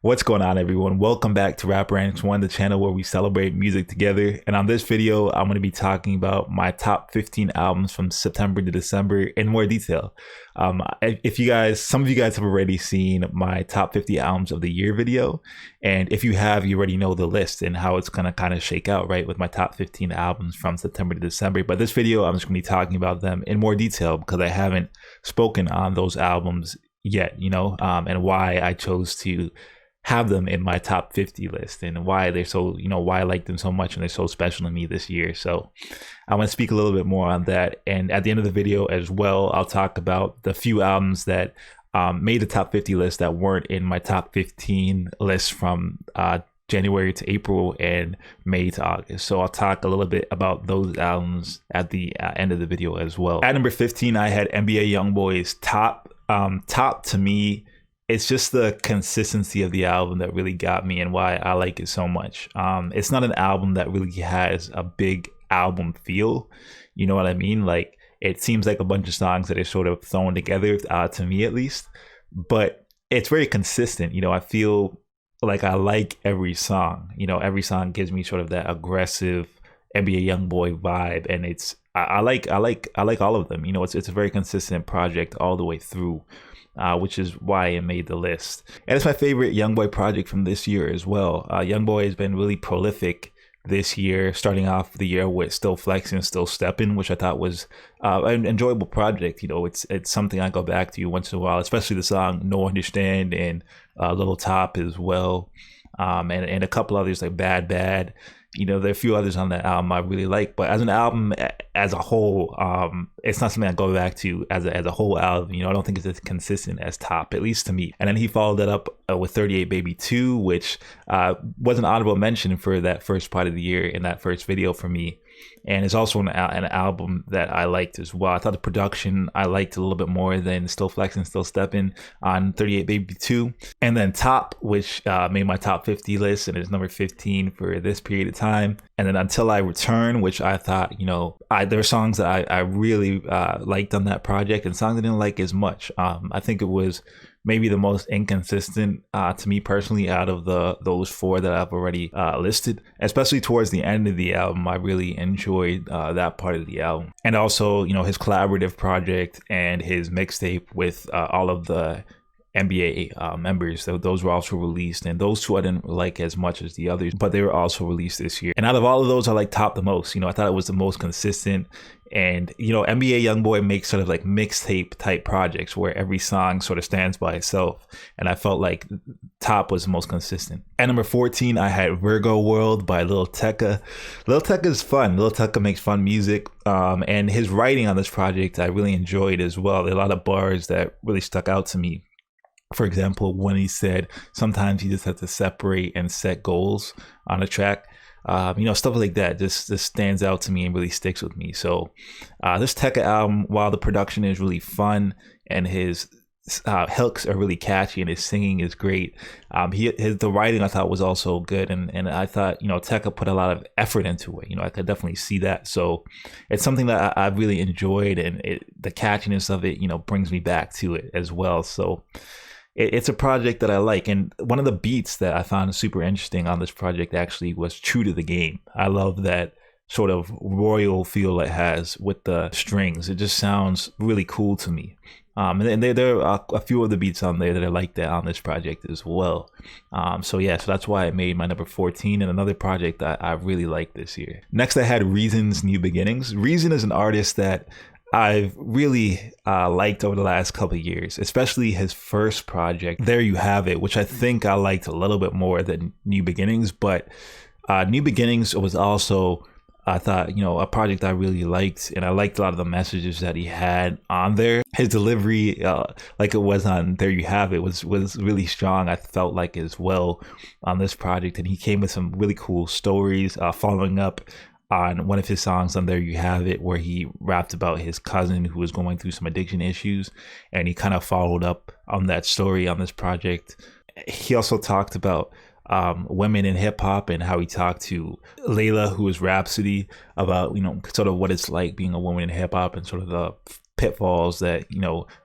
What's going on, everyone? Welcome back to Rap Ranks One, the channel where we celebrate music together. And on this video, I'm going to be talking about my top 15 albums from September to December in more detail. Some of you guys have already seen my top 50 albums of the year video. And if you have, you already know the list and how it's going to kind of shake out, right? With my top 15 albums from September to December. But this video, I'm just going to be talking about them in more detail because I haven't spoken on those albums yet, and why I chose to have them in my top 50 list and why they're so, why I like them so much and they're so special to me this year. So I want to speak a little bit more on that. And at the end of the video as well, I'll talk about the few albums that made the top 50 list that weren't in my top 15 list from January to April and May to August. So I'll talk a little bit about those albums at the end of the video as well. At number 15, I had NBA YoungBoy's Top. Top to me, it's just the consistency of the album that really got me and why I like it so much. It's not an album that really has a big album feel. You know what I mean? Like, it seems like a bunch of songs that are sort of thrown together, to me at least. But it's very consistent. I feel like I like every song. Every song gives me sort of that aggressive NBA YoungBoy vibe, and I like all of them. It's a very consistent project all the way through. Which is why it made the list. And it's my favorite YoungBoy project from this year as well. YoungBoy has been really prolific this year, starting off the year with Still Flexing, Still Stepping, which I thought was an enjoyable project. It's something I go back to once in a while, especially the song No Understand and Little Top as well. And a couple others like Bad Bad. There are a few others on that album I really like, but as an album as a whole, it's not something I go back to as a whole album. I don't think it's as consistent as Top, at least to me. And then he followed that up with 38 Baby 2, which was an honorable mention for that first part of the year in that first video for me. And it's also an album that I liked as well. I thought the production I liked a little bit more than Still Flexing, Still Stepping on 38 Baby 2. And then Top, which made my top 50 list and is number 15 for this period of time. And then Until I Return, which I thought, there were songs that I really liked on that project and songs I didn't like as much. I think it was maybe the most inconsistent to me personally out of those four that I've already listed, especially towards the end of the album. I really enjoyed that part of the album. And also, his collaborative project and his mixtape with all of the NBA members. So those were also released, and those two I didn't like as much as the others, but they were also released this year. And out of all of those, I like Top the most. I thought it was the most consistent. And NBA YoungBoy makes sort of like mixtape type projects where every song sort of stands by itself, and I felt like Top was the most consistent. At number 14, I had Virgo World by Lil Tecca. Lil Tecca is fun. Lil Tecca makes fun music, and his writing on this project I really enjoyed as well. There are a lot of bars that really stuck out to me. For example, when he said sometimes you just have to separate and set goals on a track. Stuff like that just stands out to me and really sticks with me. So this Tecca album, while the production is really fun and his hooks are really catchy and his singing is great, the writing I thought was also good, and I thought Tecca put a lot of effort into it. I could definitely see that. So it's something that I really enjoyed, and the catchiness of it brings me back to it as well. So it's a project that I like. And one of the beats that I found super interesting on this project actually was True to the Game. I love that sort of royal feel it has with the strings. It just sounds really cool to me. And there are a few of the beats on there that I like that on this project as well. So that's why I made my number 14, and another project that I really liked this year. Next, I had Reason's New Beginnings. Reason is an artist that I've really liked over the last couple of years, especially his first project, There You Have It, which I think I liked a little bit more than New Beginnings. But New Beginnings was also, I thought, a project I really liked, and I liked a lot of the messages that he had on there. His delivery, like it was on There You Have It, was really strong, I felt like, as well on this project. And he came with some really cool stories, following up on one of his songs on There You Have It, where he rapped about his cousin who was going through some addiction issues, and he kind of followed up on that story on this project. He also talked about women in hip hop and how he talked to Layla, who is Rhapsody, about sort of what it's like being a woman in hip hop and sort of the pitfalls that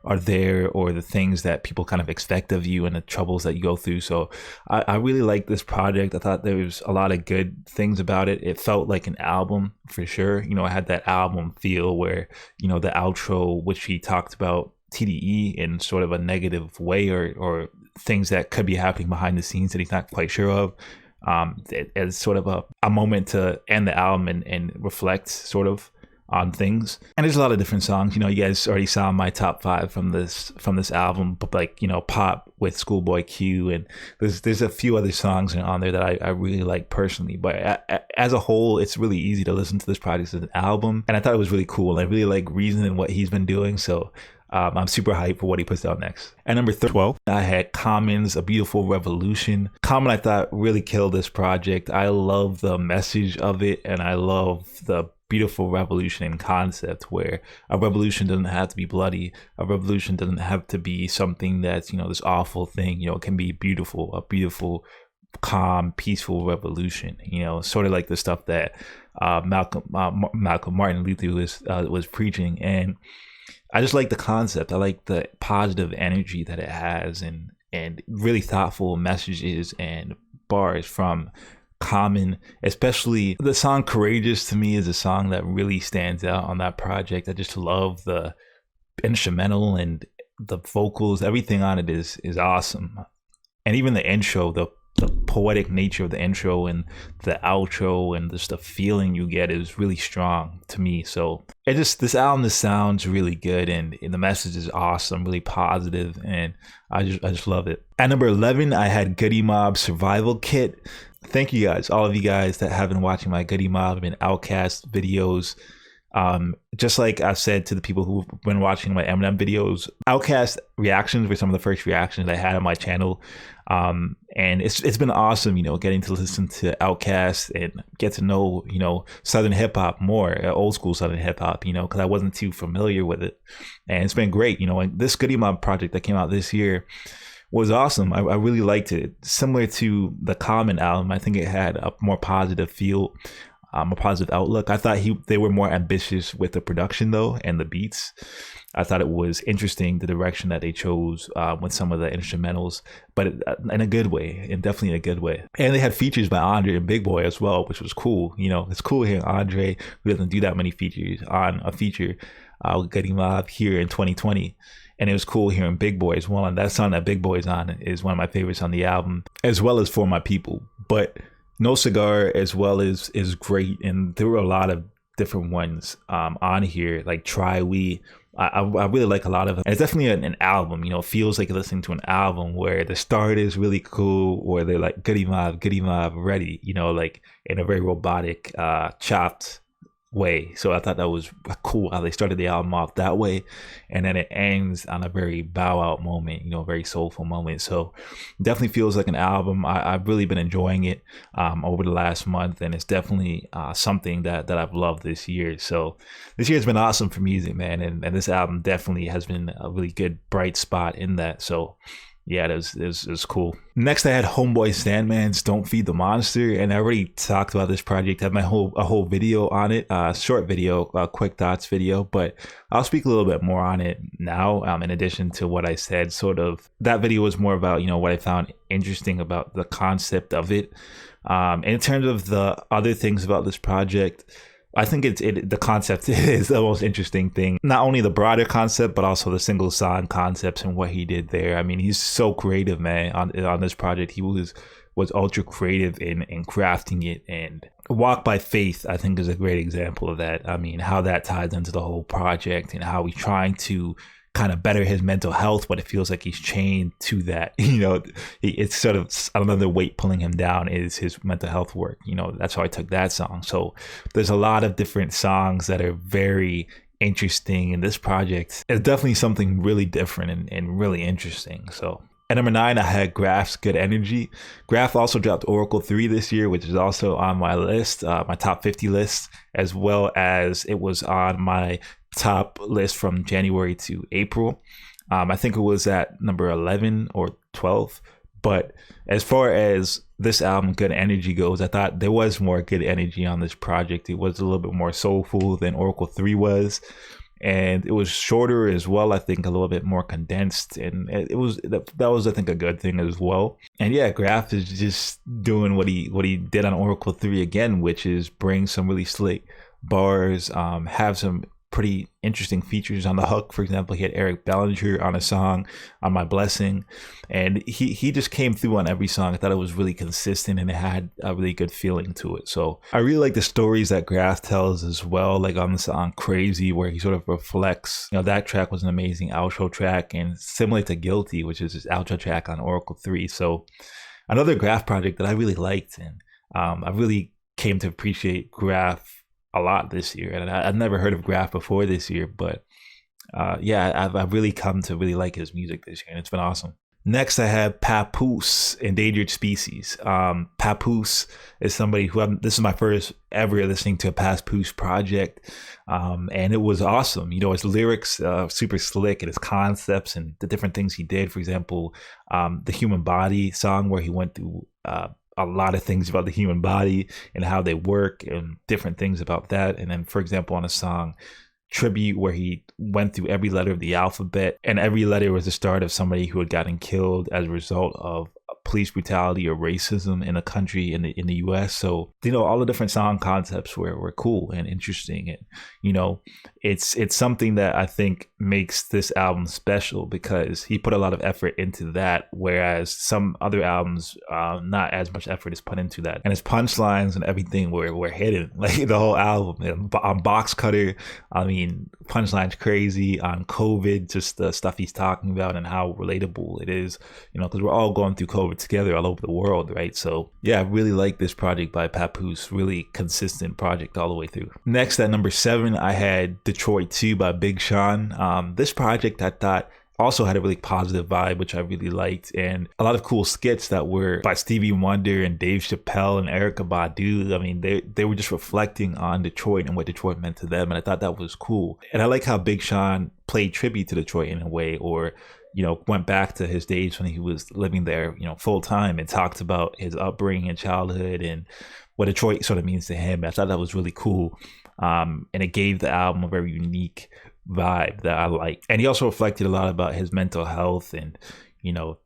are there, or the things that people kind of expect of you and the troubles that you go through. So I really like this project. I thought there was a lot of good things about it. It felt like an album for sure. It had that album feel where the outro, which he talked about TDE in sort of a negative way, or things that could be happening behind the scenes that he's not quite sure of, as sort of a moment to end the album and reflect sort of on things. And there's a lot of different songs. You guys already saw my top 5 from this album, but like Pop with Schoolboy Q, and there's a few other songs on there that I really like personally. But as a whole, it's really easy to listen to this project as an album, and I thought it was really cool. I really like Reason and what he's been doing, so I'm super hyped for what he puts out next. At number 12, I had Common's A Beautiful Revolution. Common, I thought, really killed this project. I love the message of it, and I love the beautiful revolution in concept, where a revolution doesn't have to be bloody. A revolution doesn't have to be something that's this awful thing. It can be beautiful, a beautiful, calm, peaceful revolution. Sort of like the stuff that Malcolm Martin Luther was preaching. And I just like the concept. I like the positive energy that it has, and really thoughtful messages and bars from Common. Especially the song Courageous, to me, is a song that really stands out on that project. I just love the instrumental and the vocals. Everything on it is awesome. And even the intro, the poetic nature of the intro and the outro, and just the feeling you get is really strong to me. So this album just sounds really good, and the message is awesome, really positive, and I just love it. At number 11, I had Goody Mob Survival Kit. Thank you guys, all of you guys that have been watching my Goody Mob and Outkast videos. Just like I've said to the people who've been watching my Eminem videos, Outkast reactions were some of the first reactions I had on my channel. And it's been awesome, getting to listen to Outkast and get to know, Southern hip hop more, old school Southern hip hop, because I wasn't too familiar with it. And it's been great, and this Goody Mob project that came out this year was awesome. I really liked it. Similar to the Common album, I think it had a more positive feel, a positive outlook. I thought they were more ambitious with the production though, and the beats. I thought it was interesting the direction that they chose with some of the instrumentals, but in a good way, and definitely in a good way. And they had features by Andre and Big Boy as well, which was cool. It's cool hearing Andre, who doesn't do that many features, on a feature Goody Mob here in 2020. And it was cool hearing Big Boy as well. And that song that Big Boy's on is one of my favorites on the album, as well as For My People. But No Cigar as well is great. And there were a lot of different ones on here, like Try We. I really like a lot of them. And it's definitely an album, it feels like you're listening to an album where the start is really cool, or they're like Goody Mob, ready, like in a very robotic, chopped way. So I thought that was cool how they started the album off that way, and then it ends on a very bow out moment, very soulful moment. So definitely feels like an album. I've really been enjoying it over the last month, and it's definitely something that I've loved this year. So this year has been awesome for music, man, and this album definitely has been a really good bright spot in that. So yeah, it was cool. Next, I had Homeboy Sandman's Don't Feed the Monster, and I already talked about this project. I have a whole video on it, short video, quick thoughts video, but I'll speak a little bit more on it now. In addition to what I said, sort of that video was more about what I found interesting about the concept of it. In terms of the other things about this project, I think the concept is the most interesting thing. Not only the broader concept, but also the single song concepts and what he did there. I mean, he's so creative, man, on this project. He was ultra creative in crafting it. And Walk by Faith, I think, is a great example of that. I mean, how that ties into the whole project, and how he's trying to kind of better his mental health, but it feels like he's chained to that. It's sort of another weight pulling him down is his mental health work. That's how I took that song. So there's a lot of different songs that are very interesting in this project. It's definitely something really different and really interesting. So at number 9, I had Graph's Good Energy. Graph also dropped Oracle 3 this year, which is also on my list, my top 50 list, as well as it was on my top list from January to April. I think it was at number 11 or 12. But as far as this album, Good Energy, goes, I thought there was more good energy on this project. It was a little bit more soulful than Oracle 3 was. and it was shorter as well. I think a little bit more condensed, and it was that was I think a good thing as well. And yeah, Graf is just doing what he did on Oracle 3 again, which is bring some really slick bars, have some pretty interesting features on the hook. For example, he had Eric Bellinger on a song on My Blessing, and he just came through on every song. I thought it was really consistent and it had a really good feeling to it. So I really like the stories that Graf tells as well, like on the song Crazy, where he sort of reflects, that track was an amazing outro track, and similar to Guilty, which is his outro track on Oracle 3. So another Graf project that I really liked, and I really came to appreciate Graf a lot this year, and I've never heard of Graf before this year, but yeah, I've really come to really like his music this year, and it's been awesome. Next, I have Papoose, Endangered Species. Papoose is somebody who this is my first ever listening to a Papoose project, and it was awesome. His lyrics super slick, and his concepts and the different things he did. For example, the Human Body song, where he went through a lot of things about the human body and how they work and different things about that. And then, for example, on a song Tribute, where he went through every letter of the alphabet, and every letter was the start of somebody who had gotten killed as a result of police brutality or racism in a country in the US. So all the different song concepts were cool and interesting, and it's something that I think makes this album special because he put a lot of effort into that, whereas some other albums not as much effort is put into that. And his punchlines and everything were hidden, like the whole album. And on Box Cutter, I mean, punchlines crazy. On COVID, just the stuff he's talking about and how relatable it is, because we're all going through COVID together all over the world, right? So yeah, I really like this project by Papoose. Really consistent project all the way through. Next, at number 7, I had Detroit 2 by Big Sean. This project I thought also had a really positive vibe, which I really liked, and a lot of cool skits that were by Stevie Wonder and Dave Chappelle and Erykah Badu. I mean, they were just reflecting on Detroit and what Detroit meant to them, and I thought that was cool. And I like how Big Sean played tribute to Detroit in a way, or went back to his days when he was living there, full time, and talked about his upbringing and childhood and what Detroit sort of means to him. I thought that was really cool. And it gave the album a very unique vibe that I like. And he also reflected a lot about his mental health, and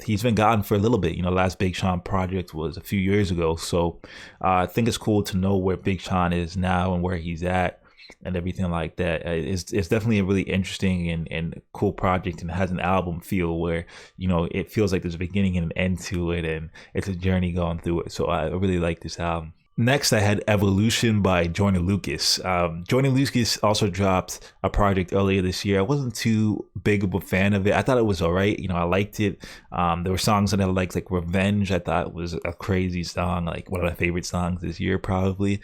he's been gone for a little bit. Last Big Sean project was a few years ago, so I think it's cool to know where Big Sean is now and where he's at and everything like that. It's definitely a really interesting and cool project, and has an album feel where it feels like there's a beginning and an end to it, and it's a journey going through it. So I really like this album. Next, I had Evolution by Joyner Lucas. Joyner Lucas also dropped a project earlier this year. I wasn't too big of a fan of it. I thought it was all right. I liked it. There were songs that I liked, like Revenge. I thought was a crazy song, like one of my favorite songs this year, probably.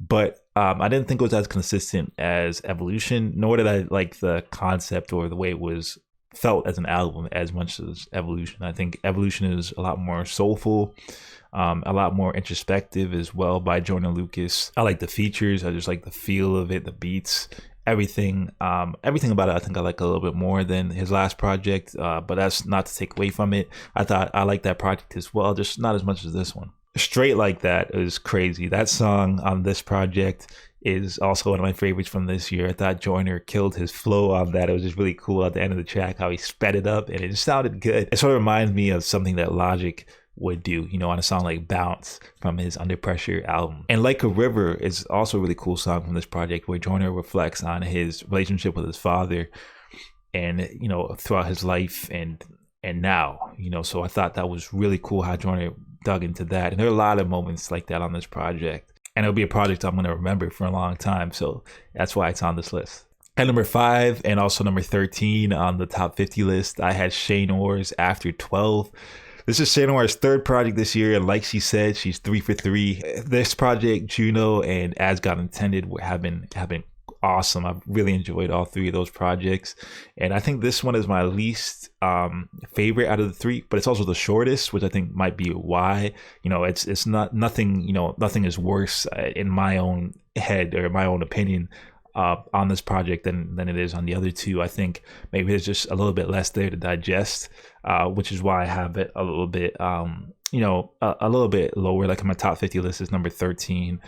But I didn't think it was as consistent as Evolution, nor did I like the concept or the way it was felt as an album as much as Evolution. I think Evolution is a lot more soulful, a lot more introspective as well by Joyner Lucas. I like the features. I just like the feel of it, the beats, everything about it. I think I like a little bit more than his last project, but that's not to take away from it. I thought I liked that project as well, just not as much as this one. Straight Like That is crazy. That song on this project is also one of my favorites from this year. I thought Joyner killed his flow on that. It was just really cool at the end of the track how he sped it up, and it just sounded good. It sort of reminds me of something that Logic would do, on a song like Bounce from his Under Pressure album. And Like a River is also a really cool song from this project, where Joyner reflects on his relationship with his father and throughout his life and now, so I thought that was really cool how Joyner dug into that. And there are a lot of moments like that on this project, and it'll be a project I'm going to remember for a long time, so that's why it's on this list. At number 5 and also number 13 on the top 50 list, I had Shay Noor's After 12. This is Shay Noor's third project this year, and like she said, she's 3 for 3. This project, Juno, and As God Intended have been awesome. I've really enjoyed all 3 of those projects, and I think this one is my least favorite out of the 3, but it's also the shortest, which I think might be why. It's not nothing. Nothing is worse in my own head or my own opinion on this project than it is on the other 2. I think maybe there's just a little bit less there to digest, which is why I have it a little bit a little bit lower. Like in my top 50 list is number 13.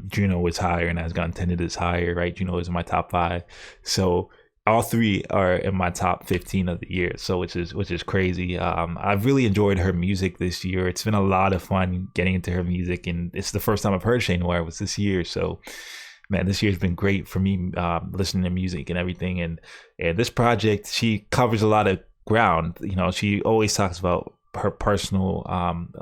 Juno was higher, and As God Intended is higher, right? Juno is in my top 5. So all 3 are in my top 15 of the year. So which is crazy. I've really enjoyed her music this year. It's been a lot of fun getting into her music, and it's the first time I've heard Shane Noir was this year. So man, this year's been great for me, listening to music and everything. And this project, she covers a lot of ground. She always talks about her personal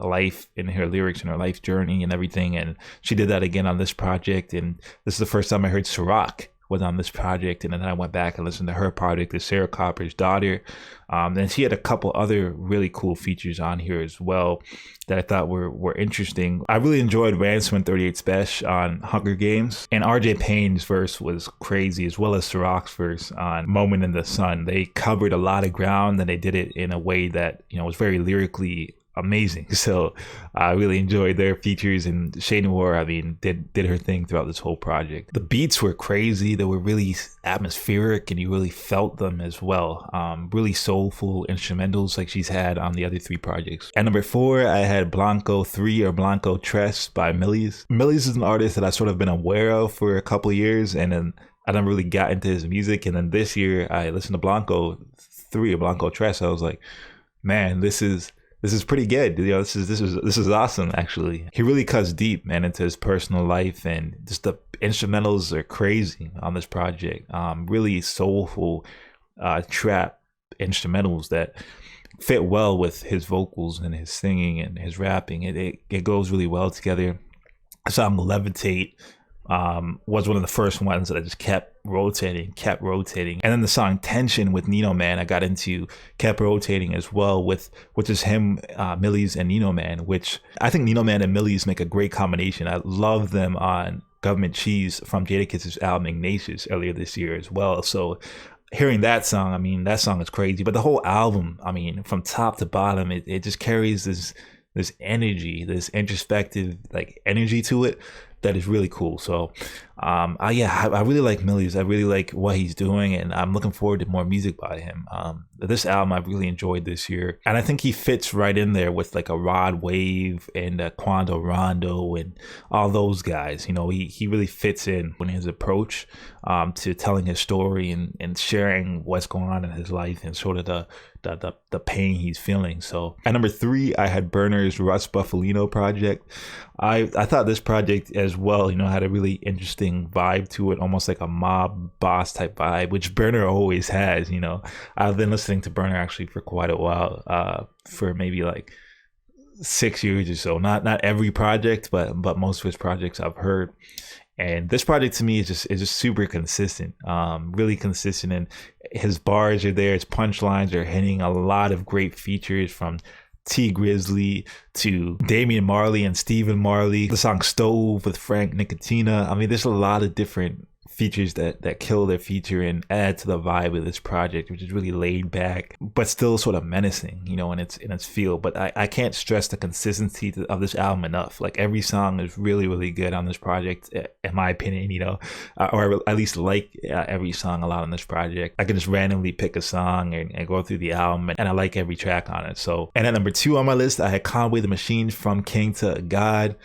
life and her lyrics and her life journey and everything. And she did that again on this project. And this is the first time I heard Ciroc was on this project. And then I went back and listened to her project, The Sarah Copper's Daughter. And she had a couple other really cool features on here as well that I thought were interesting. I really enjoyed Ransom 38 Special on Hunger Games, and RJ Payne's verse was crazy, as well as Ciroc's verse on Moment in the Sun. They covered a lot of ground, and they did it in a way that was very lyrically amazing. So I really enjoyed their features, and Shane Noir, I mean, did her thing throughout this whole project. The beats were crazy. They were really atmospheric, and you really felt them as well. Really soulful instrumentals like she's had on the other 3 projects. At number 4, I had Blanco 3 or Blanco Tres by Millies. Millies is an artist that I've sort of been aware of for a couple of years, and then I never really got into his music. And then this year I listened to Blanco 3 or Blanco Tres. I was like, man, this is pretty good. This is awesome. Actually, he really cuts deep, man, into his personal life, and just the instrumentals are crazy on this project. Really soulful trap instrumentals that fit well with his vocals and his singing and his rapping. It goes really well together. The song Levitate was one of the first ones that I just kept rotating. And then the song Tension with Nino Man, I got into, kept rotating as well, which is him, Millies, and Nino Man, which I think Nino Man and Millies make a great combination. I love them on Government Cheese from Jadakiss' album Ignatius earlier this year as well. So hearing that song, I mean, that song is crazy. But the whole album, I mean, from top to bottom, it just carries this energy, this introspective like energy to it that is really cool. So I really like Millies. I really like what he's doing, and I'm looking forward to more music by him. This album I really enjoyed this year, and I think he fits right in there with like a Rod Wave and Quando Rondo and all those guys. He really fits in when his approach to telling his story and sharing what's going on in his life and sort of the pain he's feeling. So at number 3, I had Burner's Russ Buffalino project. I thought this project as well, had a really interesting vibe to it, almost like a mob boss type vibe, which Burner always has. I've been listening to Burner actually for quite a while, for maybe like 6 years or so. Not every project, but most of his projects I've heard. And this project to me is just super consistent, really consistent. And his bars are there, his punchlines are hitting. A lot of great features from T Grizzly to Damian Marley and Stephen Marley. The song Stove with Frank Nicotina. I mean, there's a lot of different features that kill their feature and add to the vibe of this project, which is really laid back but still sort of menacing, in its feel. But I can't stress the consistency of this album enough. Like, every song is really, really good on this project, in my opinion, or at least like every song a lot on this project. I can just randomly pick a song and go through the album, and I like every track on it. So, and at number 2 on my list, I had Conway the Machine, From King to God.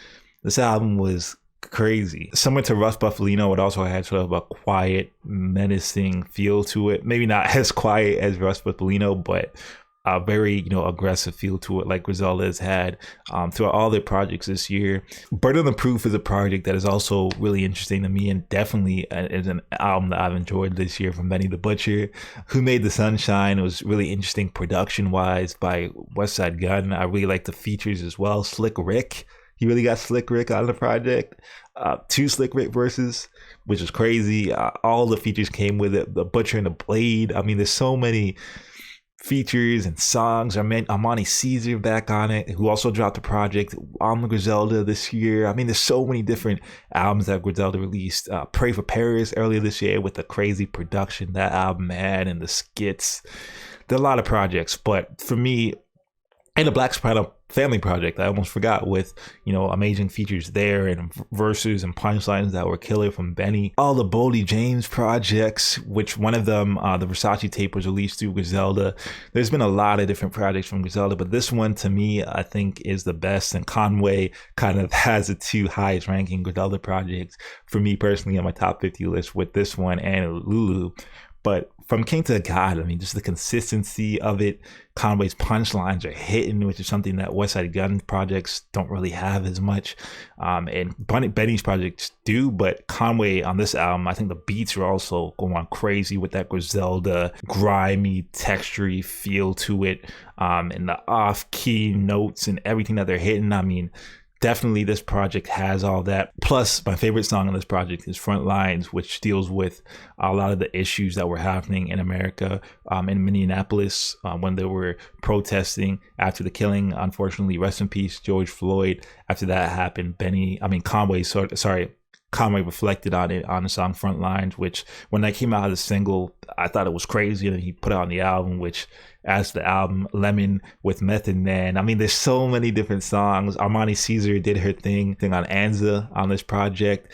This album was crazy. Similar to Russ Buffalino, it also had sort of a quiet, menacing feel to it. Maybe not as quiet as Russ Buffalino, but a very, aggressive feel to it, like Griselda has had throughout all their projects this year. Burden of Proof is a project that is also really interesting to me, and definitely is an album that I've enjoyed this year from Benny the Butcher. Who Made the Sunshine was really interesting production-wise by Westside Gunn. I really like the features as well. Slick Rick. He really got Slick Rick on the project. 2 Slick Rick verses, which is crazy. All the features came with it. The Butcher and the Blade. I mean, there's so many features and songs. Amani Caesar back on it, who also dropped a project on the Griselda this year. I mean, there's so many different albums that Griselda released. Pray for Paris earlier this year with the crazy production that album had and the skits. There are a lot of projects, but for me, and the Black Soprano family project. I almost forgot, with, you know, amazing features there and verses and punchlines that were killer from Benny. All the Boldy James projects, which one of them, the Versace tape, was released through Griselda. There's been a lot of different projects from Griselda, but this one to me, I think, is the best. And Conway kind of has the two highest ranking Griselda projects for me personally on my top 50 list, with this one and Lulu. But from King to God, I mean, just the consistency of it. Conway's punchlines are hitting, which is something that West Side Gun projects don't really have as much. And Benny's projects do, but Conway on this album, I think the beats are also going crazy with that Griselda, grimy, textury feel to it, and the off-key notes and everything that they're hitting. I mean, definitely this project has all that. Plus, my favorite song on this project is Front Lines, which deals with a lot of the issues that were happening in America, in Minneapolis, when they were protesting after the killing, unfortunately, rest in peace, George Floyd. After that happened, Conway reflected on it on the song Front Lines, which when that came out as a single, I thought it was crazy. And he put it on the album, which as the album Lemon with Method Man. I mean, there's so many different songs. Armani Caesar did her thing on Anza on this project.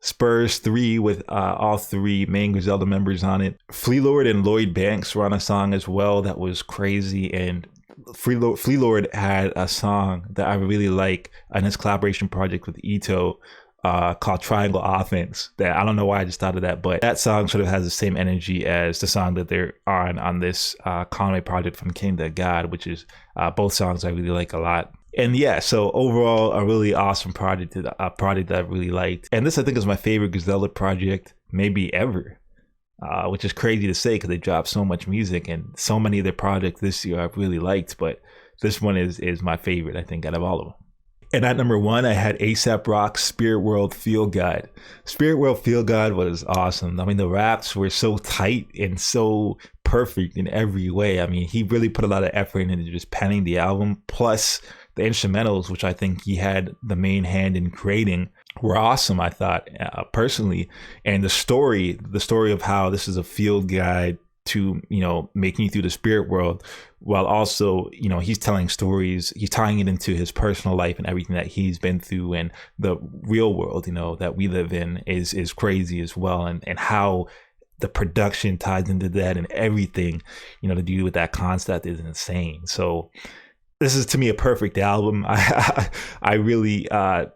Spurs 3 with all three main Griselda members on it. Flea Lord and Lloyd Banks were on a song as well that was crazy. And Flea Lord had a song that I really like on his collaboration project with Ito, called Triangle Offense, that I don't know why I just thought of that, but that song sort of has the same energy as the song that they're on this Conway project from King to God, which is both songs I really like a lot. And yeah, so overall, a really awesome project, a project that I really liked. And this, I think, is my favorite Griselda project maybe ever, which is crazy to say because they dropped so much music, and so many of their projects this year I've really liked, but this one is my favorite, I think, out of all of them. And at number 1, I had A$AP Rock's Spirit World Feel God. Spirit World Feel God was awesome. I mean, the raps were so tight and so perfect in every way. I mean, he really put a lot of effort into just penning the album. Plus, the instrumentals, which I think he had the main hand in creating, were awesome, I thought, personally. And the story of how this is a field guide to, you know, making it through the spirit world, while also, you know, he's telling stories, he's tying it into his personal life and everything that he's been through, and the real world, you know, that we live in is crazy as well, and how the production ties into that, and everything, you know, to do with that concept is insane. So this is, to me, a perfect album. I really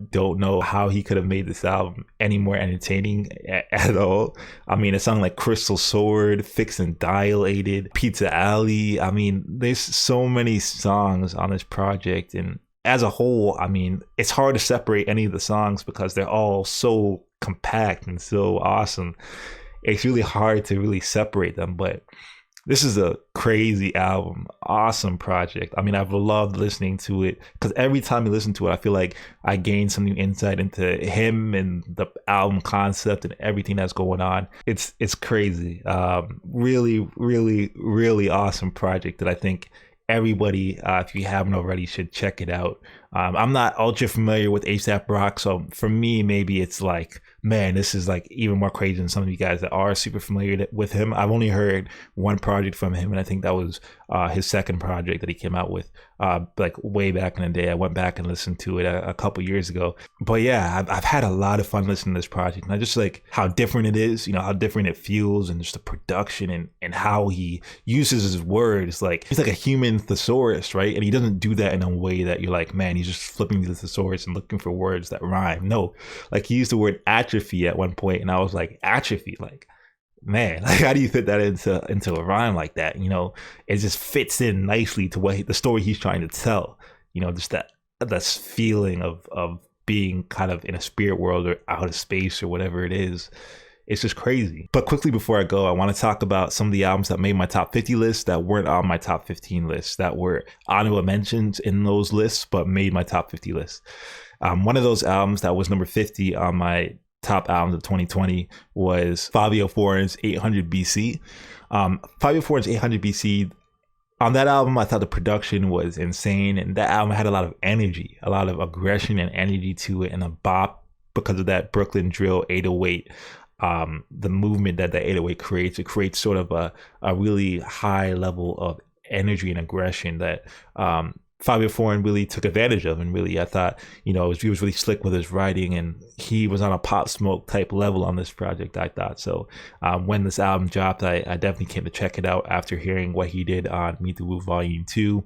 don't know how he could have made this album any more entertaining at all. I mean, a song like Crystal Sword, Fixed and Dilated, Pizza Alley. I mean, there's so many songs on this project. And as a whole, I mean, it's hard to separate any of the songs because they're all so compact and so awesome. It's really hard to really separate them, but this is a crazy album, awesome project. I mean, I've loved listening to it because every time I listen to it, I feel like I gain some new insight into him and the album concept and everything that's going on. It's crazy. Really, really, really awesome project that I think everybody, if you haven't already, should check it out. I'm not ultra familiar with A$AP Rock, so for me, maybe it's like, man, this is like even more crazy than some of you guys that are super familiar with him. I've only heard one project from him, and I think that was his second project that he came out with like way back in the day. I went back and listened to it a couple years ago. But yeah, I've had a lot of fun listening to this project, and I just like how different it is, you know, how different it feels, and just the production and how he uses his words. Like, he's like a human thesaurus, right? And he doesn't do that in a way that you're like, man, he's just flipping the thesaurus and looking for words that rhyme. No, like he used the word atrophy at one point, and I was like, atrophy, like, man, like, how do you fit that into a rhyme like that? You know, it just fits in nicely to what the story he's trying to tell. You know, just that feeling of being kind of in a spirit world or out of space or whatever it is. It's just crazy. But quickly before I go, I want to talk about some of the albums that made my top 50 list that weren't on my top 15 list, that were honorable mentions in those lists but made my top 50 list. One of those albums that was number 50 on my top albums of 2020 was Fabio Foreign's 800 BC. Fabio Foreign's 800 BC, on that album, I thought the production was insane, and that album had a lot of energy, a lot of aggression and energy to it, and a bop because of that Brooklyn drill 808. The movement that 808 creates, it creates sort of a really high level of energy and aggression that Fabio Foreign really took advantage of. And really, I thought, he was really slick with his writing, and he was on a Pop Smoke type level on this project, I thought. So when this album dropped, I definitely came to check it out after hearing what he did on Meet the Woo Volume 2.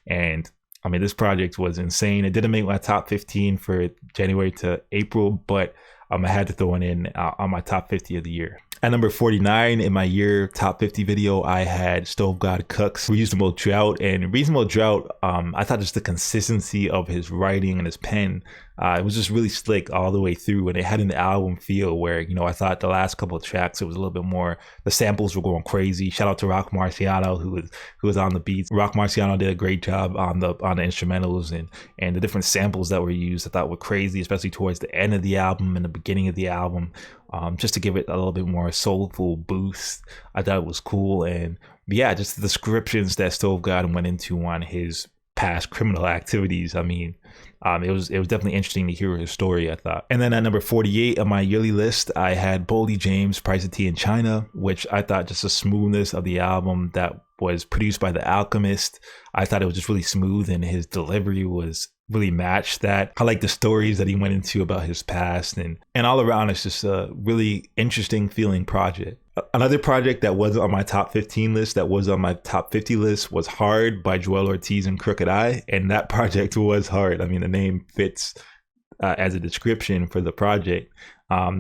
And I mean, this project was insane. It didn't make my top 15 for January to April, but I had to throw it in on my top 50 of the year. At number 49 in my year top 50 video, I had Stove God Cook's Reasonable Drought. And Reasonable Drought, I thought just the consistency of his writing and his pen, it was just really slick all the way through. And it had an album feel where, I thought the last couple of tracks, it was a little bit more, the samples were going crazy. Shout out to Rock Marciano, who was on the beats. Rock Marciano did a great job on the instrumentals, and the different samples that were used, I thought were crazy, especially towards the end of the album and the beginning of the album. Just to give it a little bit more soulful boost. I thought it was cool. And yeah, just the descriptions that Stove God went into on his past criminal activities. I mean, it was definitely interesting to hear his story, I thought. And then at number 48 on my yearly list, I had Boldy James, Price of Tea in China, which I thought just the smoothness of the album that was produced by The Alchemist. I thought it was just really smooth, and his delivery was really matched that. I like the stories that he went into about his past, and all around it's just a really interesting feeling project. Another project that was on my top 15 list, that was on my top 50 list, was Hard by Joel Ortiz and Crooked I, and that project was hard. I mean, the name fits as a description for the project.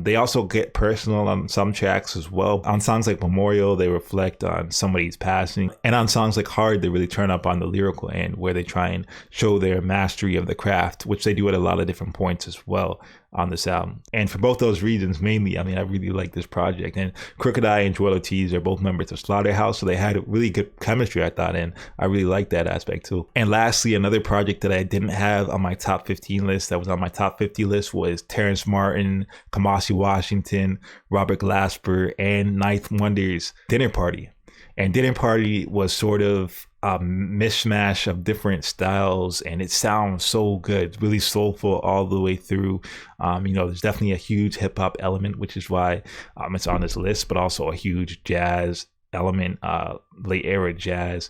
They also get personal on some tracks as well. On songs like Memorial, they reflect on somebody's passing. And on songs like Hard, they really turn up on the lyrical end, where they try and show their mastery of the craft, which they do at a lot of different points as well on this album. And for both those reasons, mainly, I mean, I really like this project. And Crooked I and Joel Ortiz are both members of Slaughterhouse, so they had really good chemistry, I thought, and I really liked that aspect too. And lastly, another project that I didn't have on my top 15 list that was on my top 50 list was Terrence Martin, Kamasi Washington, Robert Glasper, and Ninth Wonder's Dinner Party. And Dinner Party was sort of a mishmash of different styles, and it sounds so good. It's really soulful all the way through. There's definitely a huge hip hop element, which is why it's on this list, but also a huge jazz element, late era jazz,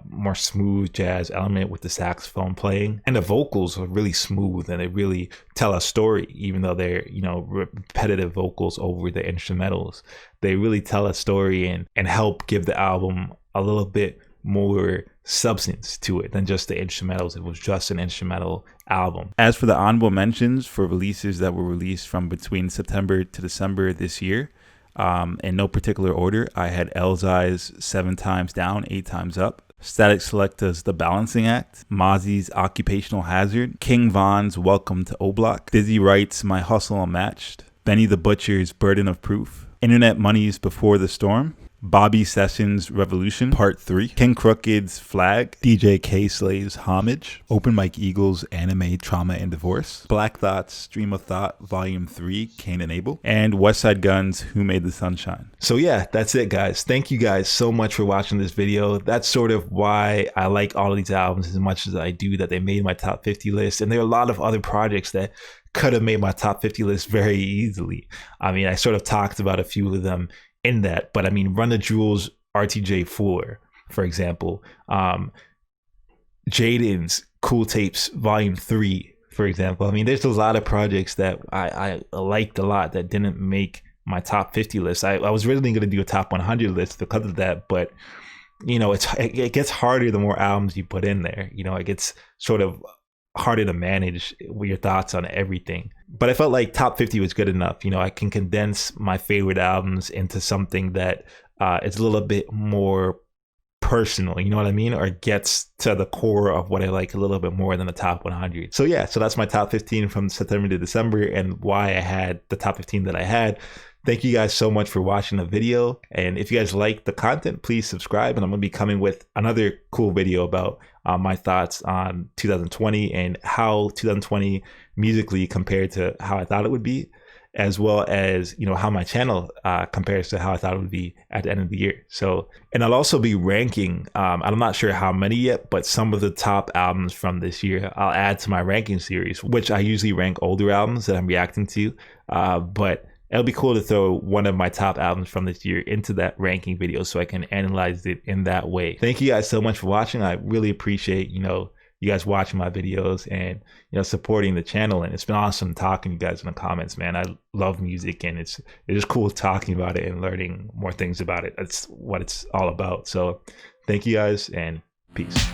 more smooth jazz element with the saxophone playing. And the vocals are really smooth, and they really tell a story, even though they're, repetitive vocals over the instrumentals. They really tell a story and help give the album a little bit more substance to it than just the instrumentals. It was just an instrumental album. As for the honorable mentions for releases that were released from between September to December this year, in no particular order, I had Elzai's 7 Times Down, 8 Times Up, Static Selecta's The Balancing Act, Mozzie's Occupational Hazard, King Von's Welcome to O-Block, Dizzy Wright's My Hustle Unmatched, Benny the Butcher's Burden of Proof, Internet Money's Before the Storm, Bobby Sessions' Revolution Part 3, King Crooked's Flag, DJ K Slay's Homage, Open Mike Eagle's Anime Trauma and Divorce, Black Thought's Stream of Thought Volume 3, Cain and Abel, and Westside Gunn's Who Made the Sunshine. So yeah, that's it, guys. Thank you guys so much for watching this video. That's sort of why I like all of these albums as much as I do, that they made my top 50 list. And there are a lot of other projects that could have made my top 50 list very easily. I mean, I sort of talked about a few of them in that, but I mean, Run the Jewels, RTJ4, for example, Jaden's Cool Tapes Volume 3, for example. I mean, there's a lot of projects that I liked a lot that didn't make my top 50 list. I was originally going to do a top 100 list because of that, but it gets harder the more albums you put in there. It gets sort of harder to manage with your thoughts on everything. But I felt like top 50 was good enough. I can condense my favorite albums into something that is a little bit more personal, you know what I mean? Or gets to the core of what I like a little bit more than the top 100. So yeah, so that's my top 15 from September to December, and why I had the top 15 that I had. Thank you guys so much for watching the video. And if you guys like the content, please subscribe. And I'm going to be coming with another cool video about my thoughts on 2020 and how 2020 musically compared to how I thought it would be, as well as, how my channel compares to how I thought it would be at the end of the year. So, and I'll also be ranking, I'm not sure how many yet, but some of the top albums from this year, I'll add to my ranking series, which I usually rank older albums that I'm reacting to. But it'll be cool to throw one of my top albums from this year into that ranking video so I can analyze it in that way. Thank you guys so much for watching. I really appreciate, you guys watching my videos and supporting the channel. And it's been awesome talking to you guys in the comments, man. I love music, and it's just cool talking about it and learning more things about it. That's what it's all about. So thank you guys, and peace.